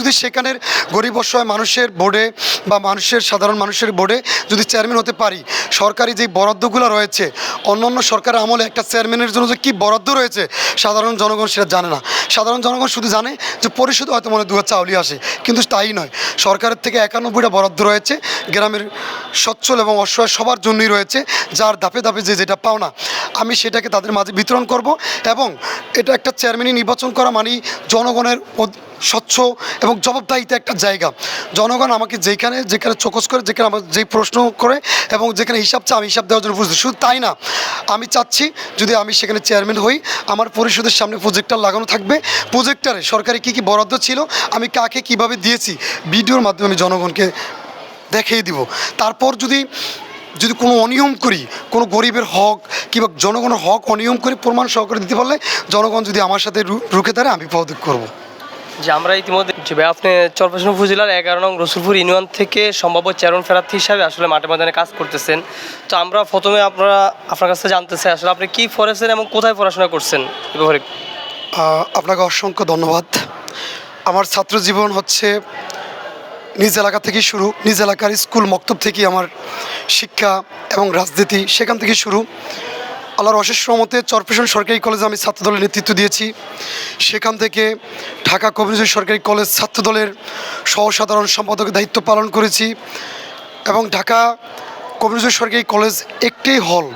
যদি সেখানের গরিব অসহায় মানুষের বোর্ডে বা সাধারণ মানুষের বোর্ডে যদি চেয়ারম্যান হতে পারি, সরকারি যে বরাদ্দগুলো রয়েছে অন্যান্য সরকারের আমলে একটা চেয়ারম্যানের জন্য যে কী বরাদ্দ রয়েছে সাধারণ জনগণ সেটা জানে না। সাধারণ জনগণ শুধু জানে যে পরিষদে হয়তো মনে দুয়ার চাউলি আসে, কিন্তু তাই নয়। সরকারের থেকে 91টা বরাদ্দ রয়েছে, গ্রামের সচ্ছল এবং অসহায় সবার জন্যই রয়েছে, যার ধাপে ধাপে যেটা পাওনা আমি সেটাকে তাদের মাঝে বিতরণ করব। এবং এটা একটা চেয়ারম্যানই নির্বাচন করা মানে জনগণের স্বচ্ছ এবং জবাবদাহিতা একটা জায়গা। জনগণ আমাকে যেখানে চোখস করে, যেখানে আমার যেই প্রশ্ন করে এবং যেখানে হিসাব চায় আমি হিসাব দেওয়ার জন্য বুঝতে। শুধু তাই না, আমি চাচ্ছি যদি আমি সেখানে চেয়ারম্যান হই, আমার পরিষদের সামনে প্রজেক্টর লাগানো থাকবে। প্রজেক্টরে সরকারি কী কী বরাদ্দ ছিল, আমি কাকে কিভাবে দিয়েছি, ভিডিওর মাধ্যমে আমি জনগণকে দেখিয়ে দিব। তারপর যদি কোনো অনিয়ম করি, কোনো গরিবের হক কিংবা জনগণের হক অনিয়ম করে প্রমাণ সহকারে দিতে পারলে জনগণ যদি আমার সাথে রুখে দাঁড়ায় আমি পদত্যাগ করব। যে আমরা ইতিমধ্যে আপনি চরফ্যাশন উপজেলার 11 নং রসুলপুর ইউনিয়ন থেকে সম্ভাব্য চেয়ারম্যান প্রার্থী হিসাবে আসলে মাঠে ময়দানে কাজ করতেছেন। তো আমরা প্রথমে আপনার কাছে জানতে চাই আসলে আপনি কী পড়েছেন এবং কোথায় পড়াশোনা করছেন এ ব্যাপারে। আপনাকে অসংখ্য ধন্যবাদ। আমার ছাত্র জীবন হচ্ছে নিজ এলাকা থেকেই শুরু। নিজ এলাকার স্কুল মক্তব থেকেই আমার শিক্ষা এবং রাজনীতি সেখান থেকেই শুরু। আল্লাহর অশেষ রহমতে চরফ্যাশন সরকারি কলেজে আমি ছাত্রদলের নেতৃত্ব দিয়েছি। সেখান থেকে ঢাকা কবিরজয় সরকারি কলেজ ছাত্রদলের সহসাধারণ সম্পাদকের দায়িত্ব পালন করেছি। এবং ঢাকা কবিরজয় সরকারি কলেজ একটি হল,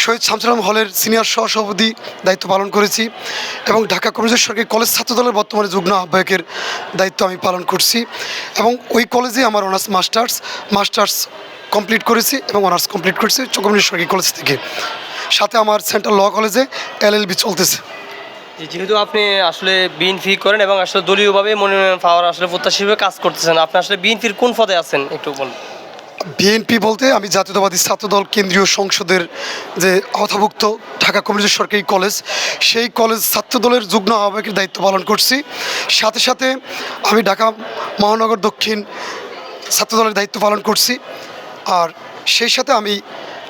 শহীদ শামসুল আলম হলের সিনিয়র সহসভাপতি দায়িত্ব পালন করেছি। এবং ঢাকা কবিরজয় সরকারি কলেজ ছাত্রদলের বর্তমানে যুগ্ম আহ্বায়কের দায়িত্ব আমি পালন করছি। এবং ওই কলেজে আমার অনার্স মাস্টার্স কমপ্লিট করেছি এবং অনার্স কমপ্লিট করেছি কবিরজয় সরকারি কলেজ থেকে। সাথে আমার সেন্ট্রাল ল কলেজে LLB চলতেছে। যেহেতু আপনি আসলে বিএনপি করেন এবং আসলে দলীয়ভাবে মনোনয়ন পাওয়ার আসলে প্রত্যাশী হিসেবে কাজ করতেছেন, আপনি আসলে বিএনপির কোন পদে আছেন একটু বলুন। বিএনপি বলতে আমি জাতীয়তাবাদী ছাত্রদল কেন্দ্রীয় সংসদের যে আওতাভুক্ত ঢাকা কবিরজয় সরকারি কলেজ, সেই কলেজ ছাত্রদলের যুগ্ম আহ্বায়কের দায়িত্ব পালন করছি। সাথে সাথে আমি ঢাকা মহানগর দক্ষিণ ছাত্রদলের দায়িত্ব পালন করছি। আর সেই সাথে আমি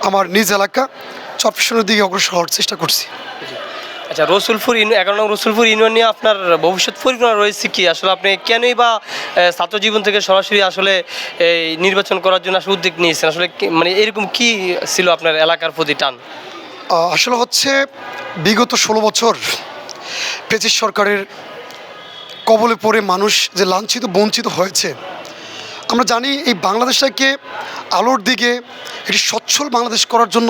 আমার নিজ এলাকা চরফ্যাশনের দিকে অগ্রসর হওয়ার চেষ্টা করছি। আচ্ছা, 11 নং রসুলপুর ইউনিয়ন নিয়ে আপনার ভবিষ্যৎ পরিকল্পনা রয়েছে কি? আসলে আপনি কেনই বা ছাত্র জীবন থেকে সরাসরি আসলে এই নির্বাচন করার জন্য আসলে উদ্যোগ নিয়েছেন? আসলে মানে এরকম কি ছিল আপনার এলাকার প্রতি টান? আসলে হচ্ছে বিগত 16 বছর ফ্যাসিস্ট সরকারের কবলে পড়ে মানুষ যে লাঞ্ছিত বঞ্চিত হয়েছে। আমরা জানি এই বাংলাদেশটাকে আলোর দিকে একটি সচ্ছল বাংলাদেশ করার জন্য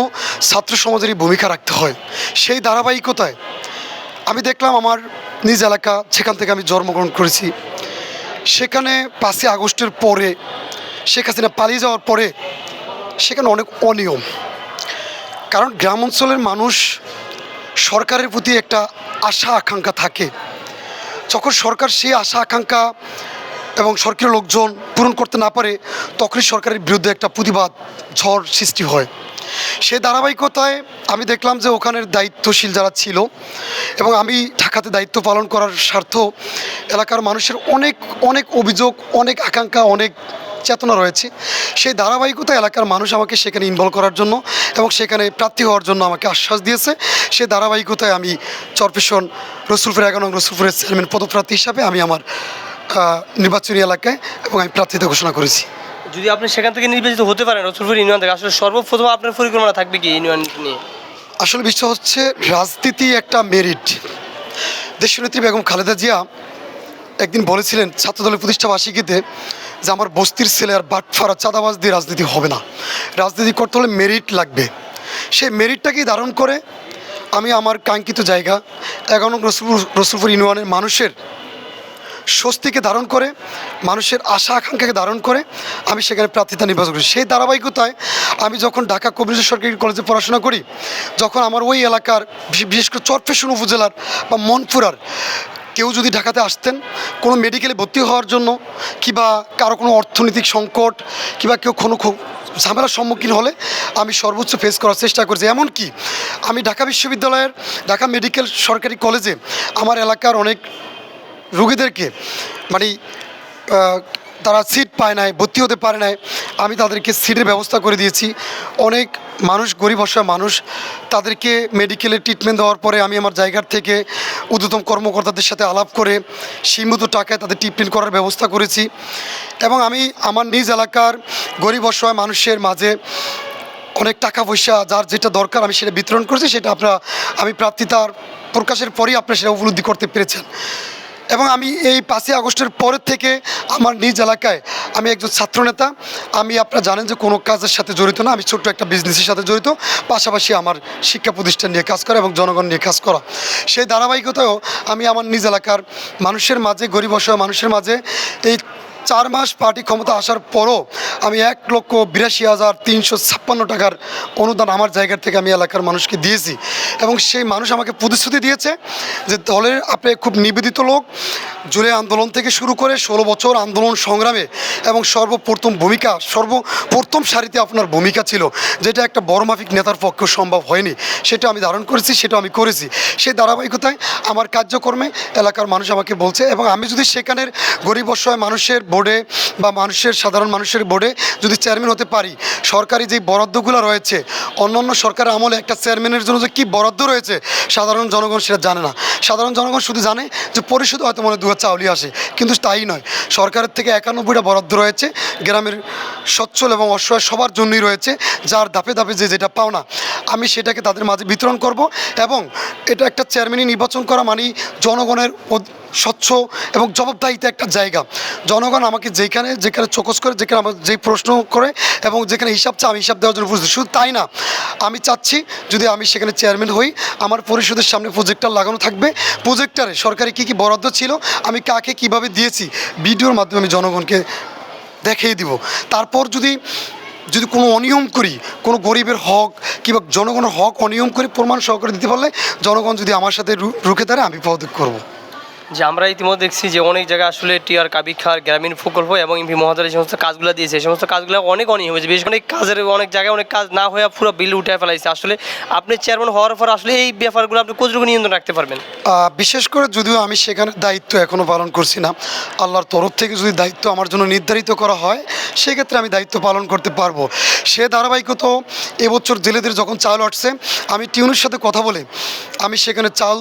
ছাত্র সমাজেরই ভূমিকা রাখতে হয়। সেই ধারাবাহিকতায় আমি দেখলাম আমার নিজ এলাকা, সেখান থেকে আমি জন্মগ্রহণ করেছি, সেখানে 5ই আগস্টের পরে শেখ হাসিনা পালিয়ে যাওয়ার পরে সেখানে অনেক অনিয়ম। কারণ গ্রাম অঞ্চলের মানুষ সরকারের প্রতি একটা আশা আকাঙ্ক্ষা থাকে। যখন সরকার সেই আশা আকাঙ্ক্ষা এবং সরকারি লোকজন পূরণ করতে না পারে, তখনই সরকারের বিরুদ্ধে একটা প্রতিবাদ ঝড় সৃষ্টি হয়। সেই ধারাবাহিকতায় আমি দেখলাম যে ওখানের দায়িত্বশীল যারা ছিল এবং আমি ঢাকাতে দায়িত্ব পালন করার স্বার্থ এলাকার মানুষের অনেক অনেক অভিযোগ, অনেক আকাঙ্ক্ষা, অনেক চেতনা রয়েছে। সেই ধারাবাহিকতায় এলাকার মানুষ আমাকে সেখানে ইনভলভ করার জন্য এবং সেখানে প্রার্থী হওয়ার জন্য আমাকে আশ্বাস দিয়েছে। সেই ধারাবাহিকতায় আমি চরফ্যাশন রসুলপুর 11 নং রসুলপুরের চেয়ারম্যান পদপ্রার্থী হিসাবে আমি আমার নির্বাচনী এলাকায় এবং আমি প্রার্থিতা ঘোষণা করেছি। যদি আপনি সেখান থেকে নির্বাচিত হতে পারেন রসুলপুর ইউনিয়ন থেকে, আসলে সর্বপ্রথম আপনার পরিকল্পনা থাকবে কি ইউনিয়ন নিয়ে? আসলে বিষয় হচ্ছে রাজনীতি একটা মেরিট। দেশনেত্রী বেগম খালেদা জিয়া একদিন বলেছিলেন ছাত্রদলের প্রতিষ্ঠাবার্ষিকীতে যে আমার বস্তির ছেলে আর বাটফারা চাঁদাবাজ দিয়ে রাজনীতি হবে না, রাজনীতি করতে হলে মেরিট লাগবে। সেই মেরিটটাকেই ধারণ করে আমি আমার কাঙ্ক্ষিত জায়গা 11 নং রসুলপুর ইউনিয়নের মানুষের স্বস্তিকে ধারণ করে, মানুষের আশা আকাঙ্ক্ষাকে ধারণ করে আমি সেখানে প্রার্থিতা নির্বাচন করি। সেই ধারাবাহিকতায় আমি যখন ঢাকা কবিরজয় সরকারি কলেজে পড়াশোনা করি, যখন আমার ওই এলাকার বিশেষ করে চরফ্যাশন উপজেলার বা মনপুরার কেউ যদি ঢাকাতে আসতেন কোনো মেডিকেলে ভর্তি হওয়ার জন্য, কিংবা কারো কোনো অর্থনৈতিক সংকট, কিংবা কেউ কোনো ঝামেলার সম্মুখীন হলে আমি সর্বোচ্চ ফেস করার চেষ্টা করছি। এমনকি আমি ঢাকা বিশ্ববিদ্যালয়ের ঢাকা মেডিকেল সরকারি কলেজে আমার এলাকার অনেক রোগীদেরকে মানে তারা সিট পায় নাই, ভর্তি হতে পারে নাই, আমি তাদেরকে সিটের ব্যবস্থা করে দিয়েছি। অনেক মানুষ, গরিব অসহায় মানুষ, তাদেরকে মেডিকেলে ট্রিটমেন্ট দেওয়ার পরে আমি আমার জায়গার থেকে ঊর্ধ্বতন কর্মকর্তাদের সাথে আলাপ করে সীমিত টাকায় তাদের ট্রিটমেন্ট করার ব্যবস্থা করেছি। এবং আমি আমার নিজ এলাকার গরিব অসহায় মানুষের মাঝে অনেক টাকা পয়সা যার যেটা দরকার আমি সেটা বিতরণ করেছি। সেটা আমি প্রার্থিতার প্রকাশের পরেই আপনারা সেটা উপলব্ধি করতে পেরেছেন। এবং আমি এই 5ই আগস্টের পরের থেকে আমার নিজ এলাকায় আমি একজন ছাত্রনেতা। আমি আপনারা জানেন যে কোনো কাজের সাথে জড়িত না, আমি ছোট্ট একটা বিজনেসের সাথে জড়িত, পাশাপাশি আমার শিক্ষা প্রতিষ্ঠান নিয়ে কাজ করা এবং জনগণ নিয়ে কাজ করা। সেই ধারাবাহিকতায়ও আমি আমার নিজ এলাকার মানুষের মাঝে, গরিব অসহায় মানুষের মাঝে এই 4 মাস পার্টি ক্ষমতা আসার পরও আমি 1,82,356 টাকার অনুদান আমার জায়গা থেকে আমি এলাকার মানুষকে দিয়েছি। এবং সেই মানুষ আমাকে প্রতিশ্রুতি দিয়েছে যে দলের আপনি খুব নিবেদিত লোক, জুলাই আন্দোলন থেকে শুরু করে 16 বছর আন্দোলন সংগ্রামে এবং সর্বপ্রথম সারিতে আপনার ভূমিকা ছিল, যেটা একটা বড় মাফিক নেতার পক্ষে সম্ভব হয়নি। সেটা আমি ধারণ করেছি, সেটা আমি করেছি। সেই ধারাবাহিকতায় আমার কার্যক্রমে এলাকার মানুষ আমাকে বলছে। এবং আমি যদি সেখানের গরিব অসহায় মানুষের বোর্ডে বা সাধারণ মানুষের বোর্ডে যদি চেয়ারম্যান হতে পারি, সরকারি যেই বরাদ্দগুলো রয়েছে, অন্যান্য সরকারের আমলে একটা চেয়ারম্যানের জন্য যে কী বরাদ্দ রয়েছে সাধারণ জনগণ সেটা জানে না। সাধারণ জনগণ শুধু জানে যে পরিষদ হয়তো মনে 2 চাউলি আসে, কিন্তু তাই নয়। সরকারের থেকে 91টা বরাদ্দ রয়েছে, গ্রামের সচ্ছল এবং অসহায় সবার জন্যই রয়েছে, যার ধাপে ধাপে যেটা পাওনা আমি সেটাকে তাদের মাঝে বিতরণ করব। এবং এটা একটা চেয়ারম্যানই নির্বাচন করা মানে জনগণের স্বচ্ছ এবং জবাবদাহিতা একটা জায়গা। জনগণ আমাকে যেখানে চোখস করে, যেখানে আমার যেই প্রশ্ন করে এবং যেখানে হিসাব চায় আমি হিসাব দেওয়ার জন্য প্রস্তুত। শুধু তাই না, আমি চাচ্ছি যদি আমি সেখানে চেয়ারম্যান হই, আমার পরিষদের সামনে প্রজেক্টর লাগানো থাকবে। প্রজেক্টরে সরকারি কী কী বরাদ্দ ছিল, আমি কাকে কিভাবে দিয়েছি, ভিডিওর মাধ্যমে আমি জনগণকে দেখিয়ে দিব। তারপর যদি কোনো অনিয়ম করি, কোনো গরিবের হক কিংবা জনগণের হক অনিয়ম করে প্রমাণ সহকারে দিতে পারলে জনগণ যদি আমার সাথে রুখে দাঁড়ায় আমি পদত্যাগ করবো। যে আমরা ইতিমধ্যে দেখছি যে অনেক জায়গায় আসলে টিআর কাবিখার গ্রামীণ প্রকল্প এবং এমপি মহোদয় এই সমস্ত কাজগুলো দিয়েছে, এই সমস্ত কাজগুলো অনেক অনিয়ম হয়েছে। বিশেষ করে কাজের অনেক জায়গায় অনেক কাজ না হয়ে পুরো বিল উঠে ফেলাইছে। আসলে আপনি চেয়ারম্যান হওয়ার পর আসলে এই ব্যাপারগুলো আপনি কতটুকু নিয়ন্ত্রণ রাখতে পারবেন? বিশেষ করে যদিও আমি সেখানে দায়িত্ব এখনও পালন করছি না, আল্লাহর তরফ থেকে যদি দায়িত্ব আমার জন্য নির্ধারিত করা হয় সেক্ষেত্রে আমি দায়িত্ব পালন করতে পারবো। সে ধারাবাহিকত এবছর জেলেদের যখন চাল আসছে, আমি টিউনের সাথে কথা বলে আমি সেখানে চাল,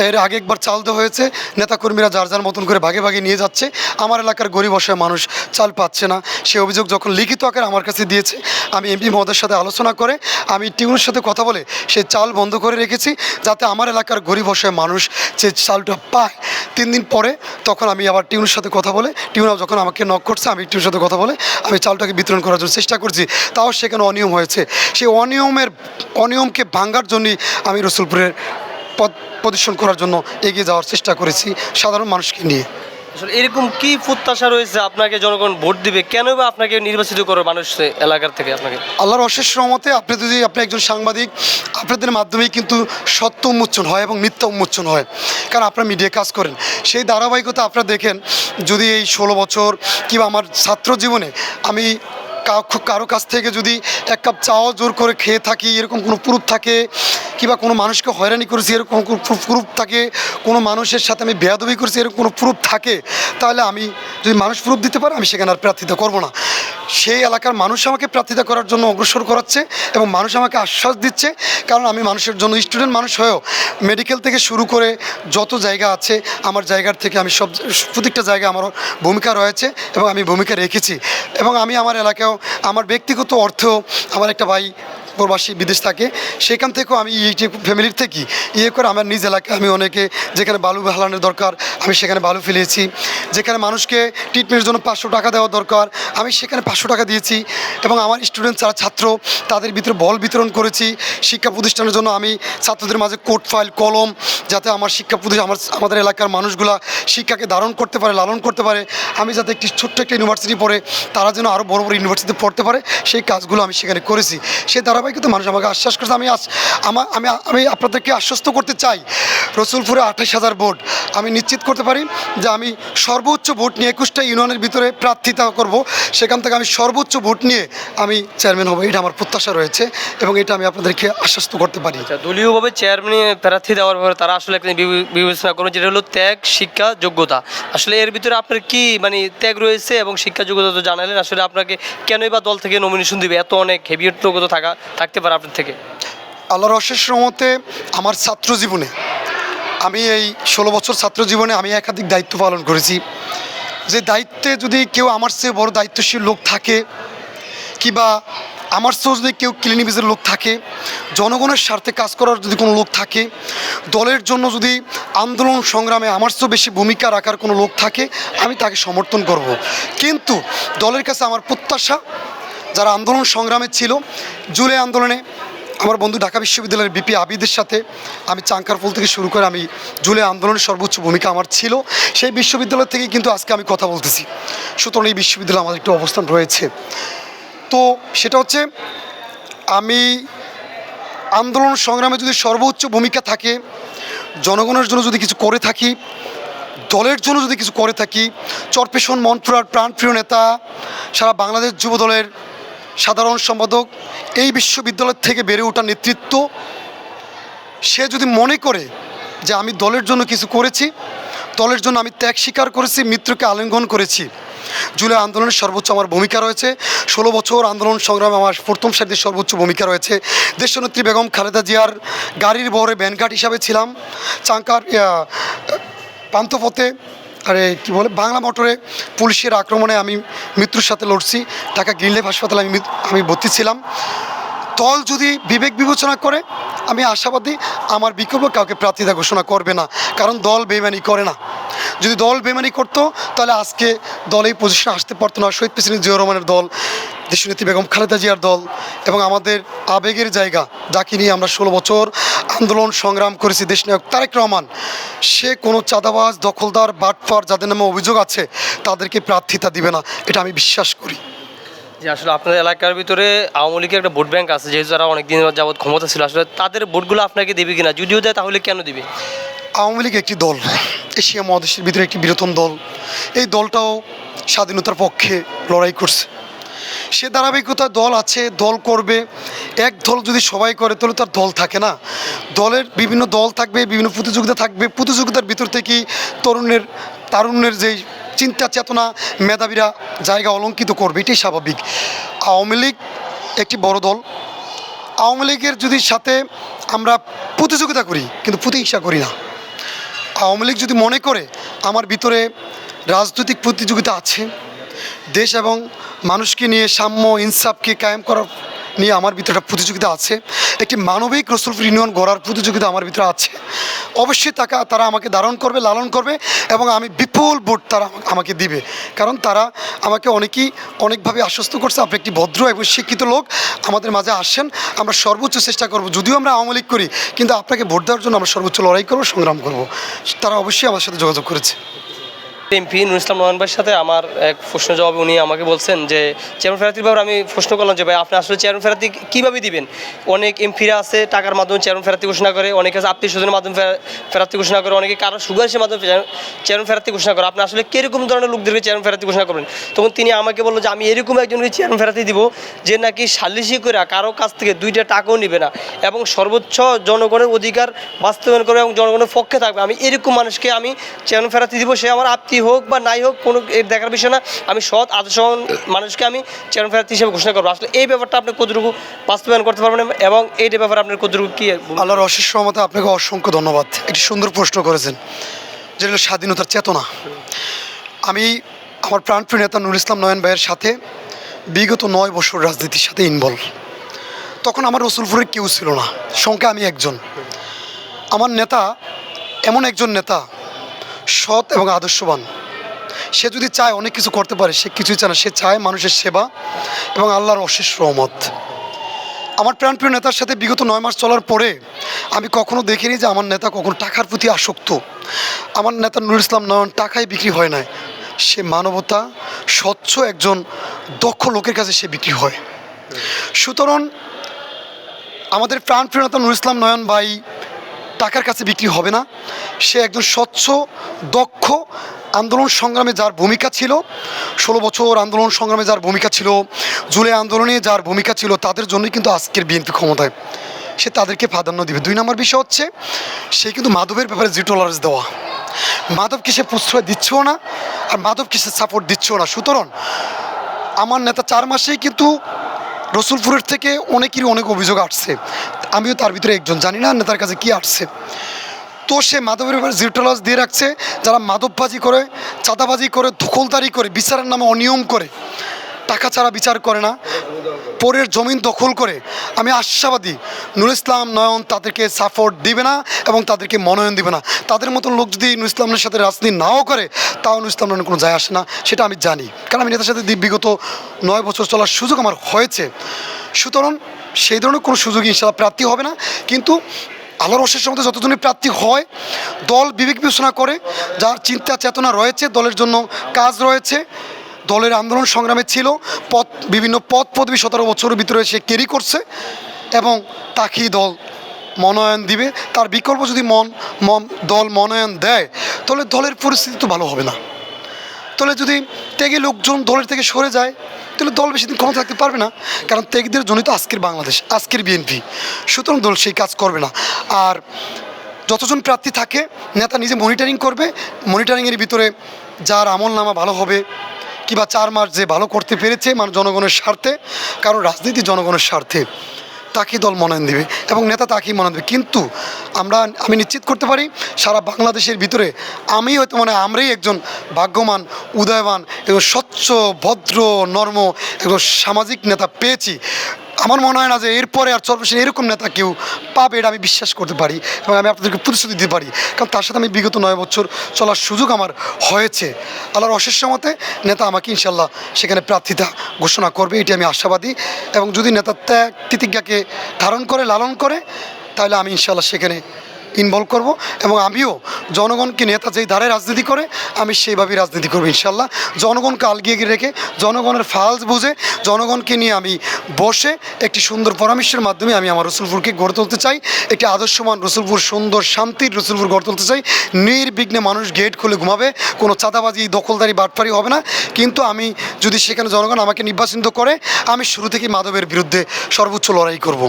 এর আগে একবার চাল দেওয়া হয়েছে, নেতাকর্মীরা যার যার মতন করে ভাগে ভাগে নিয়ে যাচ্ছে, আমার এলাকার গরিব অসহায় মানুষ চাল পাচ্ছে না। সে অভিযোগ যখন লিখিত আকারে আমার কাছে দিয়েছে, আমি এমপি মহোদয়ের সাথে আলোচনা করে আমি টিউনের সাথে কথা বলে সেই চাল বন্ধ করে রেখেছি, যাতে আমার এলাকার গরিব অসহায় মানুষ যে চালটা পায়। 3 দিন পরে তখন আমি আবার টিউনের সাথে কথা বলে, টিউন যখন আমাকে নক করছে আমি টিউনের সাথে কথা বলে আমি চালটাকে বিতরণ করার জন্য চেষ্টা করছি। তাও সেখানে অনিয়ম হয়েছে। সেই অনিয়মকে ভাঙার জন্যই আমি রসুলপুরের পদ প্রদর্শন করার জন্য এগিয়ে যাওয়ার চেষ্টা করেছি সাধারণ মানুষকে নিয়ে। আসলে এরকম কি প্রত্যাশা রয়েছে আপনাকে জনগণ ভোট দিবে, কেন বা আপনাকে নির্বাচিত করে মানুষ এলাকার থেকে আপনাকে? আল্লাহর অশেষ রহমতে আপনি একজন সাংবাদিক, আপনাদের মাধ্যমেই কিন্তু সত্য উন্মোচন হয় এবং মিথ্যা উন্মোচন হয়, কারণ আপনারা মিডিয়া কাজ করেন। সেই ধারাবাহিকতা আপনারা দেখেন, যদি এই 16 বছর কিংবা আমার ছাত্র জীবনে আমি কারো কাছ থেকে যদি 1 কাপ চাও জোর করে খেয়ে থাকি, এরকম কোনো প্রুফ থাকে, কিংবা কোনো মানুষকে হয়রানি করেছি এরকম কোনো প্রুফ থাকে, কোনো মানুষের সাথে আমি বেয়াদবি করেছি এরকম কোনো প্রুফ থাকে, তাহলে আমি যদি মানুষ প্রুফ দিতে পারে আমি সেখানে আর প্রার্থিতা করবো না। সেই এলাকার মানুষ আমাকে প্রার্থিতা করার জন্য অগ্রসর করাচ্ছে এবং মানুষ আমাকে আশ্বাস দিচ্ছে, কারণ আমি মানুষের জন্য স্টুডেন্ট মানুষ হয়েও মেডিকেল থেকে শুরু করে যত জায়গা আছে আমার জায়গার থেকে আমি প্রত্যেকটা জায়গায় আমার ভূমিকা রয়েছে এবং আমি ভূমিকা রেখেছি। এবং আমি আমার এলাকায়ও আমার ব্যক্তিগত অর্থেও আমার একটা ভাই প্রবাসী বিদেশ থাকে, সেখান থেকেও আমি ফ্যামিলির থেকে করে আমার নিজ এলাকায় আমি অনেকে যেখানে বালু হালানোর দরকার আমি সেখানে বালু ফেলেছি, যেখানে মানুষকে ট্রিটমেন্টের জন্য 500 টাকা দেওয়া দরকার আমি সেখানে 500 টাকা দিয়েছি। এবং আমার স্টুডেন্ট যারা ছাত্র তাদের ভিতরে বল বিতরণ করেছি। শিক্ষা প্রতিষ্ঠানের জন্য আমি ছাত্রদের মাঝে কোট ফাইল কলম, যাতে আমার শিক্ষা প্রতিষ্ঠান আমাদের এলাকার মানুষগুলা শিক্ষাকে ধারণ করতে পারে, লালন করতে পারে, আমি যাতে একটি ছোট্ট একটা ইউনিভার্সিটি পড়ে তারা যেন আরও বড় বড় ইউনিভার্সিটিতে পড়তে পারে, সেই কাজগুলো আমি সেখানে করেছি। সেই ধারাবাহিকতা মানুষ আমাকে আশ্বাস করেছে। আমি আপনাদেরকে আশ্বস্ত করতে চাই, রসুলপুরে 28,000 ভোট, আমি নিশ্চিত করতে পারি যে আমি সর্বোচ্চ ভোট নিয়ে 21টা ইউনিয়নের ভিতরে প্রার্থিতা করব, সেখান থেকে আমি সর্বোচ্চ ভোট নিয়ে আমি চেয়ারম্যান হব, এটা আমার প্রত্যাশা রয়েছে এবং এটা আমি আপনাদেরকে আশ্বস্ত করতে পারি। আচ্ছা, দলীয়ভাবে চেয়ারম্যান প্রার্থী দেওয়ার পরে তারা আসলে একটা বিবেচনা করবে, যেটা হলো ত্যাগ, শিক্ষা, যোগ্যতা। আসলে এর ভিতরে আপনার কি মানে ত্যাগ রয়েছে এবং শিক্ষা যোগ্যতা তো জানালেন, আসলে আপনাকে কেনই বা দল থেকে নমিনেশন দিবে? এত অনেক হেভিয়েট যোগ্যতা থাকতে পারে আপনার থেকে। আল্লাহর অশেষ রহমতে আমার ছাত্র জীবনে, আমি এই 16 বছর ছাত্র জীবনে আমি একাধিক দায়িত্ব পালন করেছি। যে দায়িত্বে যদি কেউ আমার চেয়ে বড় দায়িত্বশীল লোক থাকে, কিংবা আমার চেয়েও যদি কেউ ক্লিনিবিজের লোক থাকে, জনগণের স্বার্থে কাজ করার যদি কোনো লোক থাকে, দলের জন্য যদি আন্দোলন সংগ্রামে আমার চেয়েও বেশি ভূমিকা রাখার কোনো লোক থাকে, আমি তাকে সমর্থন করব। কিন্তু দলের কাছে আমার প্রত্যাশা, যারা আন্দোলন সংগ্রামে ছিল, জুলাই আন্দোলনে আমার বন্ধু ঢাকা বিশ্ববিদ্যালয়ের বিপি আবিদের সাথে আমি চাঙ্কারফুল থেকে শুরু করে আমি জুলাই আন্দোলনের সর্বোচ্চ ভূমিকা আমার ছিল, সেই বিশ্ববিদ্যালয় থেকেই কিন্তু আজকে আমি কথা বলতেছি। সুতরাং এই বিশ্ববিদ্যালয়ে আমার একটু অবস্থান রয়েছে। তো সেটা হচ্ছে, আমি আন্দোলন সংগ্রামে যদি সর্বোচ্চ ভূমিকা থাকে, জনগণের জন্য যদি কিছু করে থাকি, দলের জন্য যদি কিছু করে থাকি, চরপেশন মনপুরার প্রাণপ্রিয় নেতা, সারা বাংলাদেশ যুব দলের সাধারণ সম্পাদক, এই বিশ্ববিদ্যালয় থেকে বেড়ে ওঠা নেতৃত্ব, সে যদি মনে করে যে আমি দলের জন্য কিছু করেছি, দলের জন্য আমি ত্যাগ স্বীকার করেছি, মৃত্যুকে আলিঙ্গন করেছি, জুলাই আন্দোলনের সর্বোচ্চ আমার ভূমিকা রয়েছে, 16 বছর আন্দোলন সংগ্রামে আমার প্রথম সারিতে সর্বোচ্চ ভূমিকা রয়েছে, দেশনেত্রী বেগম খালেদা জিয়ার গাড়ির বহরে ব্যানঘাট হিসাবে ছিলাম, চাঙ্কার পান্থপথে কি বলে বাংলা মোটরে পুলিশের আক্রমণে আমি মৃত্যুর সাথে লড়ছি, ঢাকা গ্রিন লাইফ হাসপাতালে আমি ভর্তি ছিলাম। দল যদি বিবেক বিবেচনা করে, আমি আশাবাদী আমার বিকল্প কাউকে প্রার্থিতা ঘোষণা করবে না, কারণ দল বেইমানি করে না। যদি দল বেইমানি করতো তাহলে আজকে দল এই পজিশনে আসতে পারতো না। শহীদ প্রেসিডেন্ট জিয়াউর রহমানের দল, দেশনেত্রী বেগম খালেদা জিয়ার দল এবং আমাদের আবেগের জায়গা, যাকে নিয়ে আমরা 16 বছর আন্দোলন সংগ্রাম করেছি, দেশনায়ক তারেক রহমান, সে কোনো চাঁদাবাজ, দখলদার, বাটপার যাদের নামে অভিযোগ আছে তাদেরকে প্রার্থিতা দিবে না, এটা আমি বিশ্বাস করি। যে আসলে আপনাদের এলাকার ভিতরে আওয়ামী লীগের একটা ভোট ব্যাংক আছে, যেহেতু যারা অনেকদিন যাবৎ ক্ষমতা ছিল, আসলে তাদের ভোটগুলো আপনাকে দেবে কিনা? যদিও দেয় তাহলে কেন দিবে? আওয়ামী লীগ একটি দল, এশিয়া মহাদেশের ভিতরে একটি বৃহত্তম দল। এই দলটাও স্বাধীনতার পক্ষে লড়াই করছে, সে ধারাবাহিকতা দল আছে, দল করবে। এক দল যদি সবাই করে তাহলে তার দল থাকে না। দলের বিভিন্ন দল থাকবে, বিভিন্ন প্রতিযোগিতা থাকবে, প্রতিযোগিতার ভিতর থেকেই তারুণ্যের যেই চিন্তা চেতনা, মেধাবীরা জায়গা অলঙ্কিত করবে, এটাই স্বাভাবিক। আওয়ামী লীগ একটি বড় দল, আওয়ামী লীগের যদি সাথে আমরা প্রতিযোগিতা করি কিন্তু প্রতিহিংসা করি না। আওয়ামী লীগ যদি মনে করে আমার ভিতরে রাজনৈতিক প্রতিযোগিতা আছে, দেশ এবং মানুষকে নিয়ে সাম্য ইনসাফকে কায়েম করার নিয়ে আমার ভিতরে একটা প্রতিযোগিতা আছে, একটি মানবিক রসুলপুর ইউনিয়ন গড়ার প্রতিযোগিতা আমার ভিতরে আছে, অবশ্যই তারা আমাকে ধারণ করবে, লালন করবে এবং আমি বিপুল ভোট তারা আমাকে দিবে। কারণ তারা আমাকে অনেকভাবে আশ্বস্ত করছে, আপনি একটি ভদ্র এবং শিক্ষিত লোক, আমাদের মাঝে আসেন, আমরা সর্বোচ্চ চেষ্টা করব, যদিও আমরা আওয়ামী লীগ করি কিন্তু আপনাকে ভোট দেওয়ার জন্য আমরা সর্বোচ্চ লড়াই করবো, সংগ্রাম করব। তারা অবশ্যই আমার সাথে যোগাযোগ করেছে। এমপি নুরুল ইসলাম নয়ন ভাইয়ের সাথে আমার এক প্রশ্ন জবাবে উনি আমাকে বলছেন যে চেয়ারম্যান প্রার্থীর ব্যাপারে আমি প্রশ্ন করলাম যে ভাই আপনি আসলে চেয়ারম্যান প্রার্থী কীভাবে দিবেন? অনেক এমপিরা আছে টাকার মাধ্যমে চেয়ারম্যান প্রার্থী ঘোষণা করে, অনেকে আছে আত্মীয় স্বজনের মাধ্যমে প্রার্থী ঘোষণা করে, অনেকে কারো সুগারের মাধ্যমে চেয়ারম্যান প্রার্থী ঘোষণা করে। আপনি আসলে কীরকম ধরনের লোকদেরকে চেয়ারম্যান প্রার্থী ঘোষণা করবেন? তখন তিনি আমাকে বললো যে আমি এরকম একজনকে চেয়ারম্যান প্রার্থী দিব যে নাকি সালিশি করে কারো কাছ থেকে 2টা টাকাও নেবে না এবং সর্বোচ্চ জনগণের অধিকার বাস্তবায়ন করবে এবং জনগণের পক্ষে থাকবে। আমি এরকম মানুষকে আমি চেয়ারম্যান প্রার্থী দিব, সে আমার আত্মীয় হোক বা নাই হোক, কোনো এর দেখার বিষয় না। আমি সৎ আদর্শ মানুষকে আমি চেয়ারম্যান প্রার্থী হিসেবে ঘোষণা করবো। আসলে এই ব্যাপারটা আপনি কতটুকু বাস্তবায়ন করতে পারবেন এবং এইটার ব্যাপারে আপনার কতটুকু কি? আল্লাহর অশেষ রহমতে আপনাকে অসংখ্য ধন্যবাদ, একটি সুন্দর প্রশ্ন করেছেন, যেটা হলো স্বাধীনতার চেতনা। আমি আমার প্রাণপ্রিয় নেতা নুরুল ইসলাম নয়ন ভাইয়ের সাথে বিগত 9 বছর রাজনীতির সাথে ইনভলভ। তখন আমার রসুলপুরের কেউ ছিল না, সংখ্যা আমি একজন। আমার নেতা এমন একজন নেতা, সৎ এবং আদর্শবান। সে যদি চায় অনেক কিছু করতে পারে, সে কিছুই চায় না, সে চায় মানুষের সেবা এবং আল্লাহর অশেষ রহমত। আমার প্রাণপ্রিয় নেতার সাথে বিগত 9 মাস চলার পরে আমি কখনো দেখিনি যে আমার নেতা কখনো টাকার প্রতি আসক্ত। আমার নেতা নুরুল ইসলাম নয়ন টাকায় বিক্রি হয় না, সে মানবতা, স্বচ্ছ একজন দক্ষ লোকের কাছে সে বিক্রি হয়। সুতরাং আমাদের প্রাণপ্রিয় নেতা নুরুল ইসলাম নয়ন ভাই টাকার কাছে বিক্রি হবে না। সে একজন স্বচ্ছ, দক্ষ, আন্দোলন সংগ্রামে যার ভূমিকা ছিল, 16 বছর আন্দোলন সংগ্রামে যার ভূমিকা ছিল, জুলাই আন্দোলনে যার ভূমিকা ছিল, তাদের জন্যই কিন্তু আজকের বিএনপি ক্ষমতায়। সে তাদেরকে প্রাধান্য দিবে। 2 নম্বর বিষয় হচ্ছে সে কিন্তু মাদকের ব্যাপারে জিরো টলারেন্স দেওয়া। মাদককে সে প্রশ্রয় দিচ্ছেও না, আর মাদককে সে সাপোর্ট দিচ্ছেও না। সুতরাং আমার নেতা 4 মাসেই কিন্তু রসুলপুরের থেকে অনেকেরই অনেক অভিযোগ আসছে, আমিও তার ভিতরে একজন। জানি না নেতার কাছে কি আসছে। তো সে মাদকের ব্যাপারে জিরো টলারেন্স দিয়ে রাখছে। যারা মাদকবাজি করে, চাঁদাবাজি করে, দখলদারি করে, বিচারের নামে অনিয়ম করে, টাকা ছাড়া বিচার করে না, পরের জমিন দখল করে, আমি আশাবাদী নুর ইসলাম নয়ন তাদেরকে সাপোর্ট দিবে না এবং তাদেরকে মনোনয়ন দিবে না। তাদের মতন লোক যদি নুর ইসলামের সাথে রাজনীতি নাও করে, তাও নুর ইসলাম নয়নের কোনো যায় আসে না, সেটা আমি জানি। কারণ আমি নেতার সাথে বিগত 9 বছর চলার সুযোগ আমার হয়েছে। সুতরাং সেই ধরনের কোনো সুযোগ ইনশাআল্লাহ প্রাপ্তি হবে না। কিন্তু আল্লাহর অশেষ মধ্যে যতজনই প্রার্থী হয়, দল বিবেক বিবেচনা করে, যার চিন্তা চেতনা রয়েছে, দলের জন্য কাজ রয়েছে, দলের আন্দোলন সংগ্রামে ছিল, বিভিন্ন পদ পদবি 17 বছরের ভিতরে সে ক্যারি করছে, এবং তাকেই দল মনোনয়ন দিবে। তার বিকল্প যদি দল মনোনয়ন দেয়, তাহলে দলের পরিস্থিতি তো ভালো হবে না। তাহলে যদি ত্যাগী লোকজন দলের থেকে সরে যায়, তাহলে দল বেশি দিন ক্ষমতা থাকতে পারবে না। কারণ ত্যাগীদের জন্যই তো আজকের বাংলাদেশ, আজকের বিএনপি। সুতরাং দল সেই কাজ করবে না। আর যতজন প্রার্থী থাকে, নেতা নিজে মনিটরিং করবে। মনিটরিংয়ের ভিতরে যার আমলনামা ভালো হবে, কিংবা 4 মাস যে ভালো করতে পেরেছে মানে জনগণের স্বার্থে, কারণ রাজনীতি জনগণের স্বার্থে, তাকেই দল মনোনয়ন দেবে এবং নেতা তাকেই মনোনয়ন দেবে। কিন্তু আমি নিশ্চিত করতে পারি, সারা বাংলাদেশের ভিতরে আমি হয়তো আমরাই একজন ভাগ্যবান, উদয়বান এবং স্বচ্ছ, ভদ্র, নর্ম একজন সামাজিক নেতা পেয়েছি। আমার মনে হয় না যে এরপরে আর সর্বশেষ এরকম নেতা কেউ পাবে, এটা আমি বিশ্বাস করতে পারি এবং আমি আপনাদেরকে প্রতিশ্রুতি দিতে পারি। কারণ তার সাথে আমি বিগত 9 বছর চলার সুযোগ আমার হয়েছে। আল্লাহর অশেষ মতে নেতা আমাকে ইনশাল্লাহ সেখানে প্রার্থিতা ঘোষণা করবে, এটি আমি আশাবাদী। এবং যদি নেতা ত্যাগ তিতিজ্ঞাকে ধারণ করে, লালন করে, তাহলে আমি ইনশাল্লাহ সেখানে ইনভলভ করব। এবং আমিও জনগণকে, নেতা যেই ধারে রাজনীতি করে, আমি সেইভাবেই রাজনীতি করবো ইনশাল্লাহ। জনগণকে আলগিয়ে রেখে, জনগণের ফালস বুঝে, জনগণকে নিয়ে আমি বসে একটি সুন্দর পরামর্শের মাধ্যমে আমি আমার রসুলপুরকে গড়ে তুলতে চাই। একটি আদর্শমান রসুলপুর, সুন্দর শান্তির রসুলপুর গড়ে তুলতে চাই। নির্বিঘ্নে মানুষ গেট খুলে ঘুমাবে, কোনো চাঁদাবাজি, দখলদারি, বাটপারি হবে না। কিন্তু আমি যদি সেখানে জনগণ আমাকে নির্বাচিত করে, আমি শুরু থেকেই মাদকের বিরুদ্ধে সর্বোচ্চ লড়াই করব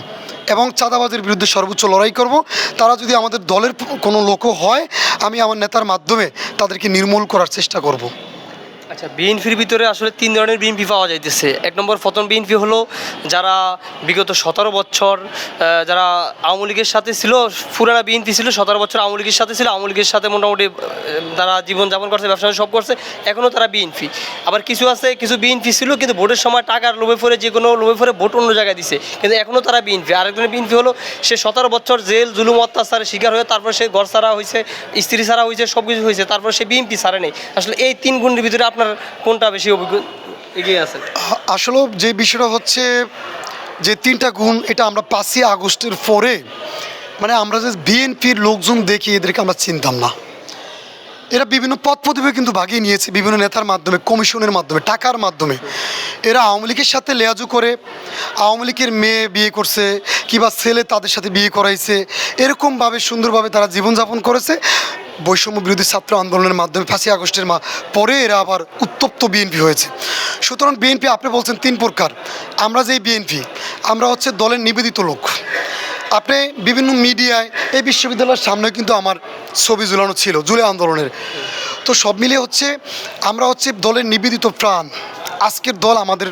এবং চাঁদাবাজের বিরুদ্ধে সর্বোচ্চ লড়াই করব। তারা যদি আমাদের দলের কোনো লোকও হয়, আমি আমার নেতার মাধ্যমে তাদেরকে নির্মূল করার চেষ্টা করব। আচ্ছা, বিএনপির ভিতরে আসলে 3 ধরনের বিএনপি পাওয়া যাইতেছে। 1 নম্বর প্রথম বিএনপি হলো যারা বিগত 17 বছর যারা আওয়ামী লীগের সাথে ছিল, পুরানা বিএনপি ছিল, 17 বছর আওয়ামী লীগের সাথে ছিল, আওয়ামী লীগের সাথে মোটামুটি তারা জীবনযাপন করছে, ব্যবসা সব করছে, এখনও তারা বিএনপি। আবার কিছু আছে, কিছু বিএনপি ছিল কিন্তু ভোটের সময় টাকার লোভে পড়ে, যে কোনো লোভে পড়ে ভোট অন্য জায়গায় দিছে, কিন্তু এখনও তারা বিএনপি। আরেকজনের বিএনপি হলো সে 17 বছর জেল, জুলুম, অত্যাচারের শিকার হয়ে তারপর সে ঘর ছাড়া হয়েছে, স্ত্রী ছাড়া হয়েছে, সব কিছু হয়েছে, তারপর সে বিএনপি ছাড়ে নেই। আসলে এই 3 গুণের ভিতরে আপনার কোনটা বেশি এগিয়ে আছে? আসলে যে বিষয়টা হচ্ছে যে 3টা গুণ, এটা আমরা 5ই আগস্টের পরে আমরা যে বিএনপির লোকজন দেখি, এদেরকে আমরা চিনতাম না। এরা বিভিন্ন পদ পদবি কিন্তু ভাগিয়ে নিয়েছে, বিভিন্ন নেতার মাধ্যমে, কমিশনের মাধ্যমে, টাকার মাধ্যমে। এরা আওয়ামী লীগের সাথে লেয়াজু করে, আওয়ামী লীগের মেয়ে বিয়ে করছে, কিংবা ছেলে তাদের সাথে বিয়ে করাইছে, এরকমভাবে সুন্দরভাবে তারা জীবনযাপন করেছে। বৈষম্য বিরোধী ছাত্র আন্দোলনের মাধ্যমে 5ই আগস্টের পরে এরা আবার উত্তপ্ত বিএনপি হয়েছে। সুতরাং বিএনপি, আপনি বলছেন 3 প্রকার। আমরা যেই বিএনপি, আমরা হচ্ছে দলের নিবেদিত লোক। আপনি বিভিন্ন মিডিয়ায়, এই বিশ্ববিদ্যালয়ের সামনে কিন্তু আমার ছবি ঝুলানো ছিল জুলাই আন্দোলনের। তো সব মিলিয়ে হচ্ছে আমরা হচ্ছে দলের নিবেদিত প্রাণ। আজকের দল আমাদের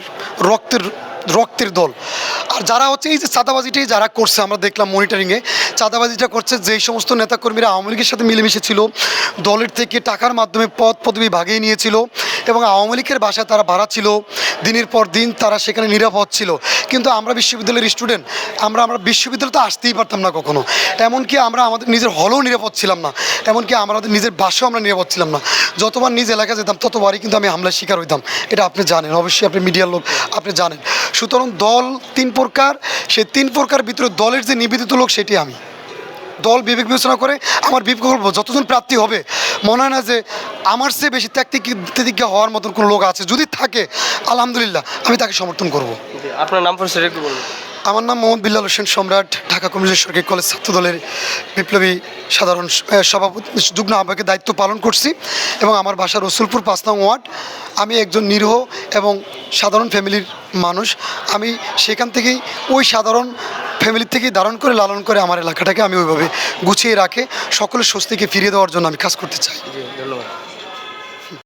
রক্তের দল। আর যারা হচ্ছে এই যে চাঁদাবাজিটাই যারা করছে, আমরা দেখলাম মনিটরিংয়ে চাঁদাবাজিটা করছে, যেই সমস্ত নেতাকর্মীরা আওয়ামী লীগের সাথে মিলেমিশে ছিল, দলের থেকে টাকার মাধ্যমে পদ পদবি ভাগিয়ে নিয়েছিল এবং আওয়ামী লীগের বাসায় তারা ভাড়া ছিল, দিনের পর দিন তারা সেখানে নিরাপদ ছিল। কিন্তু আমরা বিশ্ববিদ্যালয়ের স্টুডেন্ট, আমরা বিশ্ববিদ্যালয়ে তো আসতেই পারতাম না কখনো। এমনকি আমরা আমাদের নিজের হলেও নিরাপদ ছিলাম না, এমনকি আমাদের নিজের বাসাও আমরা নিরাপদ ছিলাম না। যতবার নিজ এলাকায় যেতাম, ততবারই কিন্তু আমি হামলার শিকার হইতাম। এটা আপনি জানেন, অবশ্যই আপনি মিডিয়ার লোক, আপনি জানেন। সুতরাং দল 3 প্রকার, সেই 3 প্রকার ভিতরে দলের যে নিবেদিত লোক, সেটি আমি। দল বিবেক বিবেচনা করে আমার বিকল্প যতজন প্রার্থী হবে, মনে হয় না যে আমার চেয়ে বেশি ত্যাগতিজ্ঞা হওয়ার মতন কোনো লোক আছে। যদি থাকে, আলহামদুলিল্লাহ, আমি তাকে সমর্থন করব। আপনার নাম পরিচয় একটু বলুন। আমার নাম মোহাম্মদ বিল্লাল হোসেন সম্রাট, ঢাকা কমিউনিস্ট সরকারি কলেজ ছাত্রদলের বিপ্লবী সাধারণ সভাপতি যুগ্ম আহ্বায়কের দায়িত্ব পালন করছি এবং আমার বাসা রসুলপুর 5 নং ওয়ার্ড। আমি একজন নিরীহ এবং সাধারণ ফ্যামিলির মানুষ। আমি সেখান থেকেই ওই সাধারণ ফ্যামিলি থেকেই ধারণ করে লালন করে আমার এলাকাটাকে আমি ওইভাবে গুছিয়ে রাখে সকলের স্বস্তিকে ফিরিয়ে দেওয়ার জন্য আমি কাজ করতে চাই। জি ধন্যবাদ।